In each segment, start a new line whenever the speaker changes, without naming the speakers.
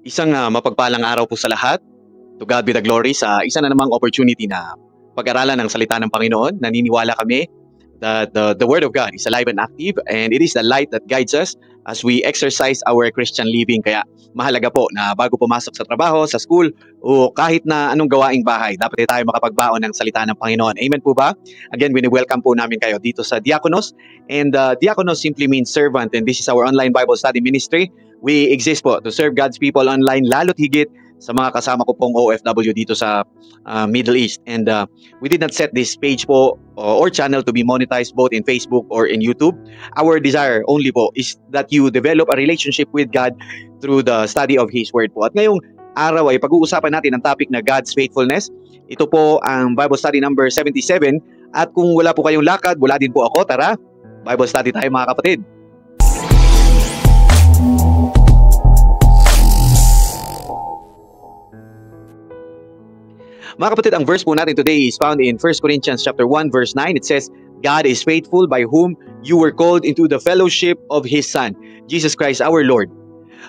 Isang mapagpalang araw po sa lahat. To God be the glory sa isa na namang opportunity na pag-aralan ng salita ng Panginoon. Naniniwala kami that the Word of God is alive and active and it is the light that guides us as we exercise our Christian living. Kaya mahalaga po na bago pumasok sa trabaho, sa school, o kahit na anong gawaing bahay, dapat tayo makapagbaon ng salita ng Panginoon. Amen po ba? Again, welcome po namin kayo dito sa Diakonos. And Diakonos simply means servant, and this is our online Bible study ministry. We exist po to serve God's people online, lalo't higit sa mga kasama ko pong OFW dito sa Middle East. And we did not set this page po or channel to be monetized both in Facebook or in YouTube. Our desire only po is that you develop a relationship with God through the study of His Word po. At ngayong araw ay pag-uusapan natin ang topic na God's faithfulness. Ito po ang Bible study number 77. At kung wala po kayong lakad, wala din po ako. Tara, Bible study tayo mga kapatid. Mga kapatid, ang verse po natin today is found in 1 Corinthians chapter 1 verse 9. It says, God is faithful by whom you were called into the fellowship of His Son, Jesus Christ our Lord.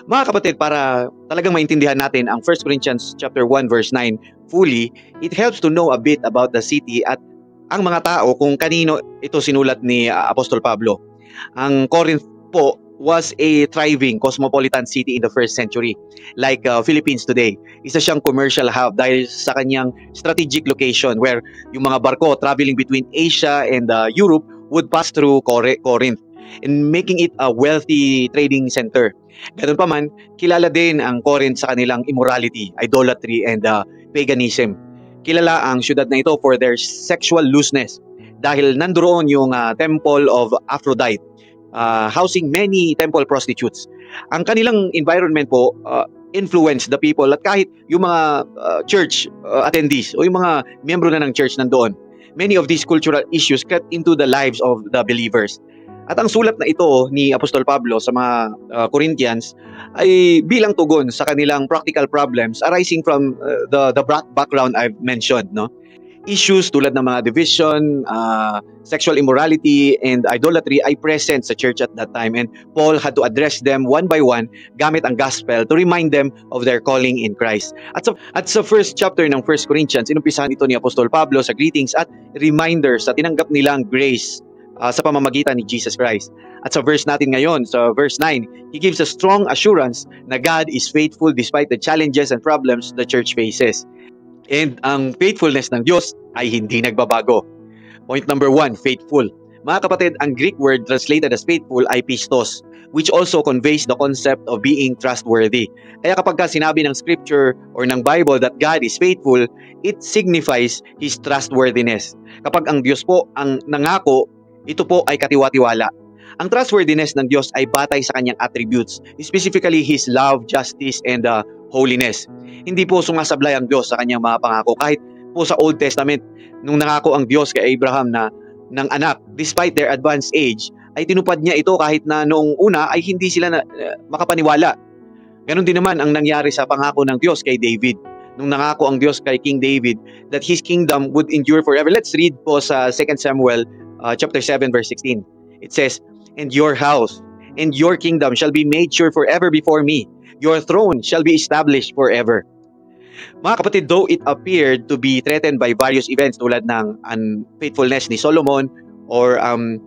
Mga kapatid, para talagang maintindihan natin ang 1 Corinthians chapter 1 verse 9 fully, it helps to know a bit about the city at ang mga tao kung kanino ito sinulat ni Apostol Pablo. Ang Corinth po was a thriving cosmopolitan city in the first century. Like Philippines today, isa siyang commercial hub dahil sa kanyang strategic location where yung mga barko traveling between Asia and Europe would pass through Corinth and making it a wealthy trading center. Ganun pa man, kilala din ang Corinth sa kanilang immorality, idolatry, and paganism. Kilala ang syudad na ito for their sexual looseness dahil nandoon yung temple of Aphrodite, housing many temple prostitutes. Ang kanilang environment po influenced the people at kahit yung mga church attendees o yung mga miyembro na ng church nandoon. Many of these cultural issues cut into the lives of the believers. At ang sulat na ito ni Apostol Pablo sa mga Corinthians ay bilang tugon sa kanilang practical problems arising from the background I've mentioned, no? Issues tulad ng mga division, sexual immorality, and idolatry ay present sa church at that time, and Paul had to address them one by one gamit ang gospel to remind them of their calling in Christ. At sa first chapter ng 1 Corinthians, inumpisahan ito ni Apostol Pablo sa greetings at reminders sa tinanggap nilang grace sa pamamagitan ni Jesus Christ. At sa verse natin ngayon, sa verse 9, he gives a strong assurance na God is faithful despite the challenges and problems the church faces. And ang faithfulness ng Diyos ay hindi nagbabago. Point number 1, faithful. Mga kapatid, ang Greek word translated as faithful ay pistos, which also conveys the concept of being trustworthy. Kaya kapag sinabi ng scripture or ng Bible that God is faithful, it signifies His trustworthiness. Kapag ang Diyos po ang nangako, ito po ay katiwa-tiwala. Ang trustworthiness ng Diyos ay batay sa kanyang attributes, specifically His love, justice, and holiness. Hindi po sumasablay ang Diyos sa kanyang mga pangako. Kahit po sa Old Testament, nung nangako ang Diyos kay Abraham na ng anak, despite their advanced age, ay tinupad niya ito kahit na noong una ay hindi sila makapaniwala. Ganon din naman ang nangyari sa pangako ng Diyos kay David. Nung nangako ang Diyos kay King David that his kingdom would endure forever. Let's read po sa 2 Samuel chapter 7 verse 16. It says, "And your house and your kingdom shall be made sure forever before me. Your throne shall be established forever." Mga kapatid, though it appeared to be threatened by various events tulad ng unfaithfulness ni Solomon or ang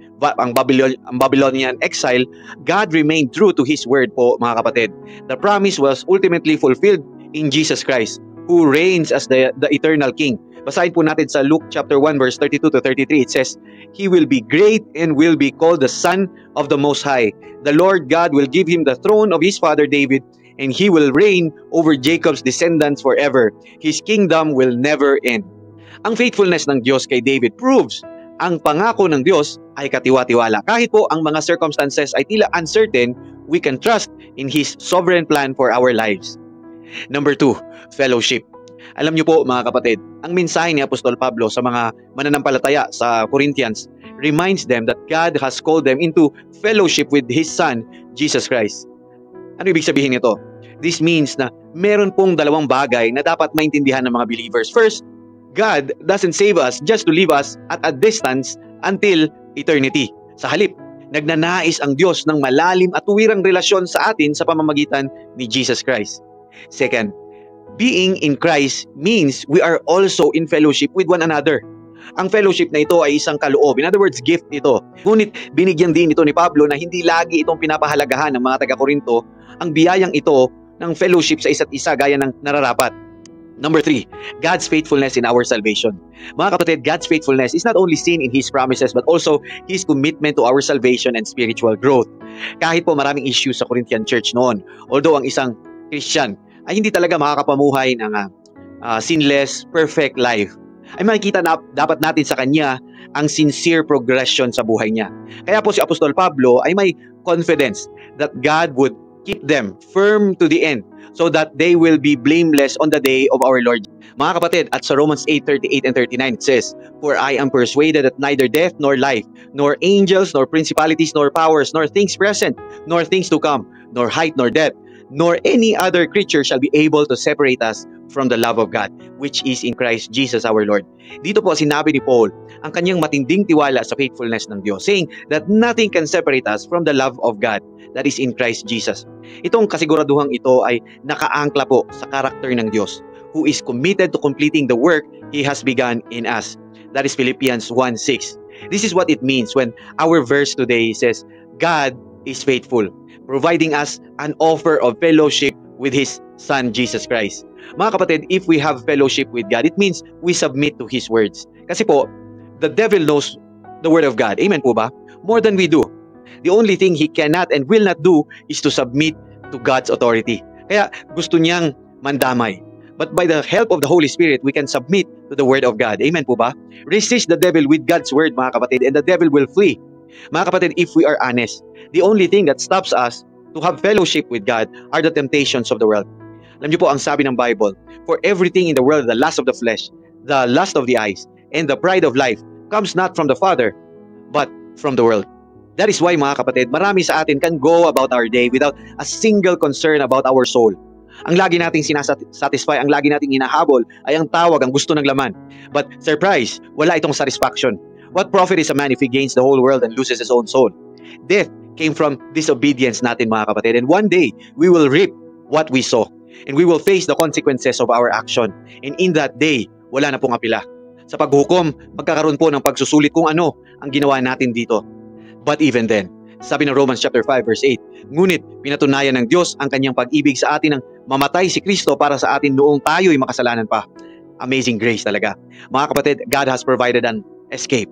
Babylonian exile, God remained true to His word po mga kapatid. The promise was ultimately fulfilled in Jesus Christ, who reigns as the eternal King. Basahin po natin sa Luke chapter 1 verse 32 to 33. It says, "He will be great and will be called the Son of the Most High. The Lord God will give him the throne of his father David, and he will reign over Jacob's descendants forever. His kingdom will never end." Ang faithfulness ng Diyos kay David proves ang pangako ng Diyos ay katiwa-tiwala. Kahit po ang mga circumstances ay tila uncertain, we can trust in His sovereign plan for our lives. Number 2, fellowship. Alam niyo po mga kapatid, ang mensahe ni Apostol Pablo sa mga mananampalataya sa Corinthians reminds them that God has called them into fellowship with His Son, Jesus Christ. Ano ibig sabihin nito? This means na meron pong dalawang bagay na dapat maintindihan ng mga believers. First, God doesn't save us just to leave us at a distance until eternity. Sa halip, nagnanais ang Diyos ng malalim at tuwirang relasyon sa atin sa pamamagitan ni Jesus Christ. Second, being in Christ means we are also in fellowship with one another. Ang fellowship na ito ay isang kaloob. In other words, gift ito. Ngunit binigyan din ito ni Pablo na hindi lagi itong pinapahalagahan ng mga taga-Korinto ang biyayang ito ng fellowship sa isa't isa gaya ng nararapat. Number 3, God's faithfulness in our salvation. Mga kapatid, God's faithfulness is not only seen in His promises but also His commitment to our salvation and spiritual growth. Kahit po maraming issues sa Corinthian church noon, although ang isang Christian ay hindi talaga makakapamuhay ng sinless, perfect life, ay makikita na dapat natin sa kanya ang sincere progression sa buhay niya. Kaya po si Apostol Pablo ay may confidence that God would keep them firm to the end so that they will be blameless on the day of our Lord. Mga kapatid, at sa Romans 8:38 and 39 it says, "For I am persuaded that neither death nor life, nor angels, nor principalities, nor powers, nor things present, nor things to come, nor height, nor depth, nor any other creature shall be able to separate us from the love of God, which is in Christ Jesus our Lord." Dito po sinabi ni Paul ang kanyang matinding tiwala sa faithfulness ng Diyos, saying that nothing can separate us from the love of God that is in Christ Jesus. Itong kasiguraduhang ito ay nakaangkla po sa karakter ng Diyos, who is committed to completing the work He has begun in us. That is Philippians 1:6. This is what it means when our verse today says, God is faithful, providing us an offer of fellowship with His Son, Jesus Christ. Mga kapatid, if we have fellowship with God, it means we submit to His words. Kasi po, the devil knows the word of God. Amen po ba? More than we do. The only thing he cannot and will not do is to submit to God's authority. Kaya gusto niyang mandamay. But by the help of the Holy Spirit, we can submit to the word of God. Amen po ba? Resist the devil with God's word, mga kapatid, and the devil will flee. Mga kapatid, if we are honest, the only thing that stops us to have fellowship with God are the temptations of the world. Alam niyo po ang sabi ng Bible, for everything in the world, the lust of the flesh, the lust of the eyes, and the pride of life comes not from the Father, but from the world. That is why, mga kapatid, marami sa atin can go about our day without a single concern about our soul. Ang lagi nating sinasatisfy, ang lagi nating hinahabol ay ang tawag, ang gusto ng laman. But surprise, wala itong satisfaction. What profit is a man if he gains the whole world and loses his own soul? Death came from disobedience natin, mga kapatid. And one day, we will reap what we sow. And we will face the consequences of our action. And in that day, wala na pong apila. Sa paghukom, magkakaroon po ng pagsusulit kung ano ang ginawa natin dito. But even then, sabi ng Romans chapter 5 verse 8, ngunit pinatunayan ng Diyos ang kanyang pag-ibig sa atin nang mamatay si Kristo para sa atin noong tayo'y makasalanan pa. Amazing grace talaga. Mga kapatid, God has provided an escape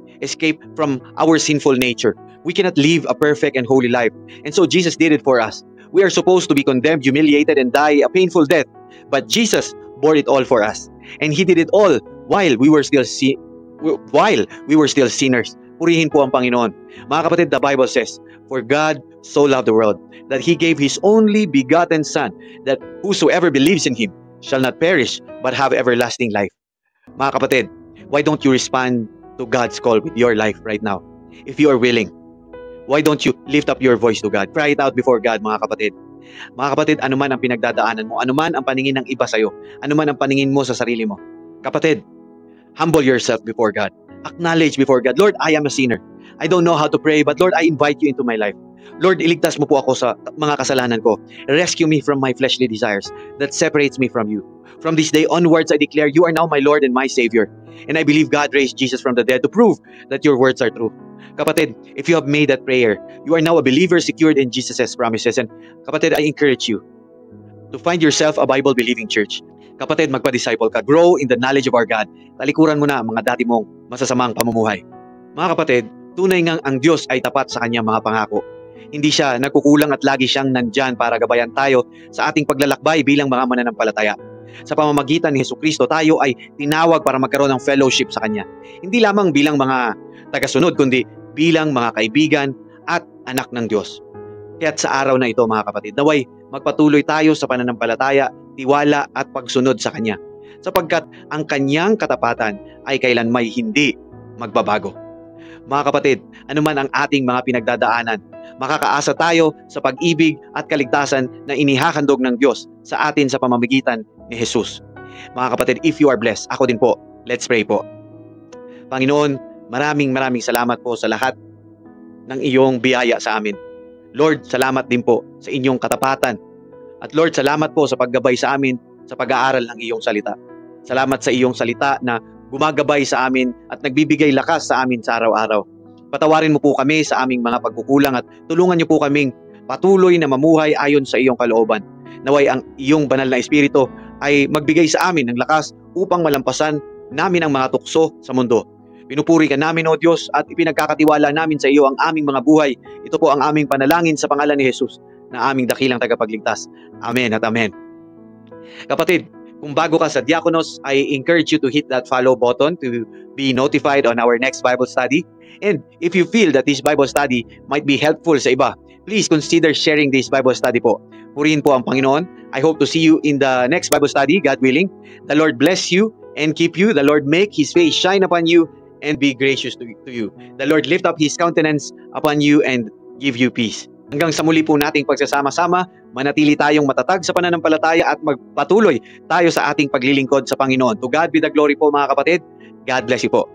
from our sinful nature. We cannot live a perfect and holy life. And so Jesus did it for us. We are supposed to be condemned, humiliated, and die a painful death. But Jesus bore it all for us. And He did it all while we were still sinners. Purihin po ang Panginoon. Mga kapatid, the Bible says, for God so loved the world that He gave His only begotten Son, that whosoever believes in Him shall not perish but have everlasting life. Mga kapatid, why don't you respond to God's call with your life right now? If you are willing, why don't you lift up your voice to God? Cry it out before God, mga kapatid. Mga kapatid, anuman ang pinagdadaanan mo, anuman ang paningin ng iba sa'yo, anuman ang paningin mo sa sarili mo. Kapatid, humble yourself before God. Acknowledge before God, Lord, I am a sinner. I don't know how to pray, but Lord, I invite you into my life. Lord, iligtas mo po ako sa mga kasalanan ko. Rescue me from my fleshly desires that separates me from you. From this day onwards, I declare you are now my Lord and my Savior. And I believe God raised Jesus from the dead to prove that your words are true. Kapatid, if you have made that prayer, you are now a believer secured in Jesus' promises. And kapatid, I encourage you to find yourself a Bible-believing church. Kapatid, magpa-disciple ka. Grow in the knowledge of our God. Talikuran mo na ang mga dati mong masasamang pamumuhay. Mga kapatid, tunay ngang ang Diyos ay tapat sa kanyang mga pangako. Hindi siya nagkukulang at lagi siyang nandyan para gabayan tayo sa ating paglalakbay bilang mga mananampalataya. Sa pamamagitan ni Jesucristo, tayo ay tinawag para magkaroon ng fellowship sa Kanya. Hindi lamang bilang mga tagasunod, kundi bilang mga kaibigan at anak ng Diyos. Kaya't sa araw na ito, mga kapatid, naway magpatuloy tayo sa pananampalataya, tiwala at pagsunod sa Kanya. Sapagkat ang Kanyang katapatan ay kailanmay hindi magbabago. Mga kapatid, anuman ang ating mga pinagdadaanan, makakaasa tayo sa pag-ibig at kaligtasan na inihahandog ng Diyos sa atin sa pamamagitan ni Jesus. Mga kapatid, if you are blessed, ako din po, let's pray po. Panginoon, maraming salamat po sa lahat ng iyong biyaya sa amin. Lord, salamat din po sa inyong katapatan At Lord, salamat po sa paggabay sa amin sa pag-aaral ng iyong salita. Salamat sa iyong salita na gumagabay sa amin at nagbibigay lakas sa amin sa araw-araw. Patawarin mo po kami sa aming mga pagkukulang at tulungan niyo po kaming patuloy na mamuhay ayon sa iyong kalooban. Naway ang iyong banal na espiritu ay magbigay sa amin ng lakas upang malampasan namin ang mga tukso sa mundo. Pinupuri ka namin, O Diyos, at ipinagkakatiwala namin sa iyo ang aming mga buhay. Ito po ang aming panalangin sa pangalan ni Jesus na aming dakilang tagapagligtas. Amen at amen. Kapatid, kung bago ka sa Diakonos, I encourage you to hit that follow button to be notified on our next Bible study. And if you feel that this Bible study might be helpful sa iba, please consider sharing this Bible study po. Purihin po ang Panginoon. I hope to see you in the next Bible study, God willing. The Lord bless you and keep you. The Lord make His face shine upon you and be gracious to you. The Lord lift up His countenance upon you and give you peace. Hanggang sa muli po nating pagsasama-sama, manatili tayong matatag sa pananampalataya at magpatuloy tayo sa ating paglilingkod sa Panginoon. To God be the glory po, mga kapatid. God bless you po.